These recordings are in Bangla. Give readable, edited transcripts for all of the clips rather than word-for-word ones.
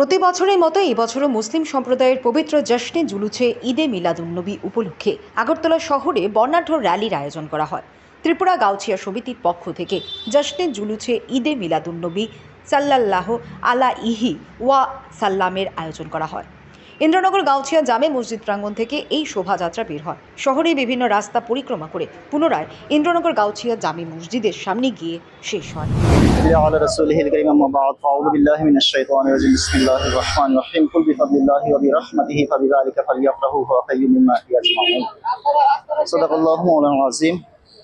প্রতি বছরের মতো এই বছরও মুসলিম সম্প্রদায়ের পবিত্র জশ্নে জুলুসে ঈদে মিলাদুন্নবী উপলক্ষে আগরতলা শহরে বর্ণাঢ্য র্যালির আয়োজন করা হয়। ত্রিপুরা গাউছিয়া সমিতির পক্ষ থেকে জশ্নে জুলুসে ঈদে মিলাদুন্নবী সাল্লাল্লাহু আলাইহি ওয়া সাল্লামের আয়োজন করা হয়। ইন্দ্রনগর গাউছিয়া জামে মসজিদ প্রাঙ্গণ থেকে এই শোভাযাত্রা বের হয়। শহরে বিভিন্ন রাস্তা পরিক্রমা করে পুনরায় ইন্দ্রনগর গাউছিয়া জামে মসজিদের সামনে গিয়ে শেষ হয়।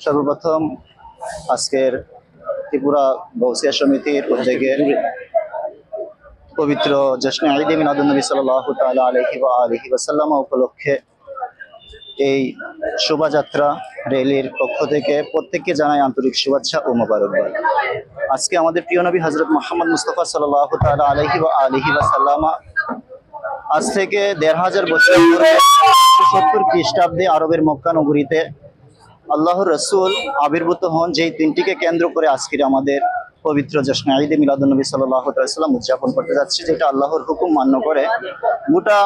সর্বপ্রথম আজকের ত্রিপুরা গাউছিয়া সমিতির উদ্যোগে পবিত্র জশ্নে ঈদে মিলাদুন্নবী সাল্লাল্লাহু তাআলা আলাইহি ওয়া আলিহি ওয়া সাল্লাম উপলক্ষে এই শোভাযাত্রা র্যালির পক্ষ থেকে প্রত্যেককে জানাই আন্তরিক শুভেচ্ছা ও মোবারকবাদ। আজকে আমাদের প্রিয় নবী হযরত মুহাম্মদ মুস্তাফা সাল্লাল্লাহু তাআলা আলাইহি ওয়া আলিহি ওয়া সাল্লাম আজ থেকে ১৫০০ বছর পরে ৭০ খ্রিস্টাব্দে আরবের মক্কা নগরীতে আল্লাহর রাসূল আবির্ভূত হন, যেই দিনটিকে কেন্দ্র করে আজকের আমাদের পবিত্র জশ্নে ঈদে মিলাদুন্নবী সাল্লাল্লাহু আলাইহি ওয়াসাল্লাম উদযাপন করতে যাচ্ছি, যেটা আল্লাহর হুকুম মান্য করে গোটা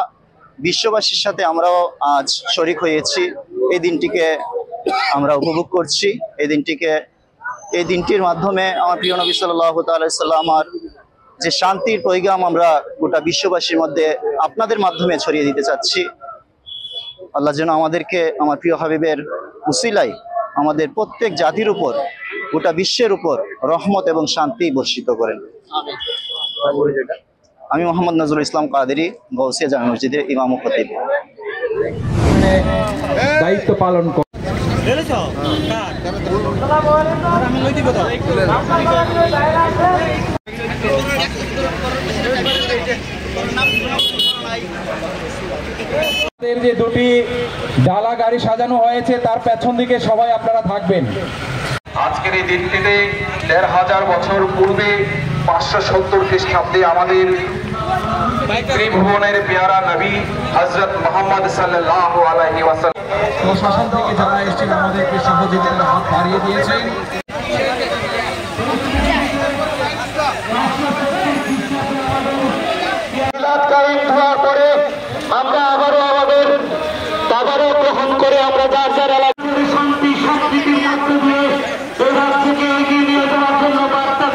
বিশ্ববাসীর সাথে আমরাও আজ শরীক হয়েছি। এই দিনটিকে আমরা উপভোগ করছি। এই দিনটির মাধ্যমে আমার প্রিয় নবী সাল্লাল্লাহু আলাইহি ওয়াসাল্লামের যে শান্তির পয়গাম আমরা গোটা বিশ্ববাসীর মধ্যে আপনাদের মাধ্যমে ছড়িয়ে দিতে চাচ্ছি। আল্লাহ যেন আমাদেরকে আমার প্রিয় হাবিবের উসিলায় আমাদের প্রত্যেক জাতির উপর, গোটা বিশ্বের উপর রহমত এবং শান্তি বর্ষিত করেন। আমি মোহাম্মদ নজরুল ইসলাম কাদেরী, গাউছিয়া জামে মসজিদের ইমাম ও খতিব। দায়িত্ব পালন করেন। যে দুটি ডালা গাড়ি সাজানো হয়েছে তার পেছন দিকে সবাই আপনারা থাকবেন। আজকের এই দিনটিতে ১৫০০ বছর পূর্বে ৫৭০ খ্রিস্টাব্দে আমাদের ত্রিভুবনের পেয়ারা নবী হযরত মুহাম্মদ সাল্লাল্লাহু আলাইহি ওয়াসাল্লাম প্রশাসন থেকে যারা এসেছেন আমাদেরকে সহযোগিতার হাত বাড়িয়ে দিয়েছেন। আমরা আবারও আমাদের তাবারক গ্রহণ করে আমরা যার যার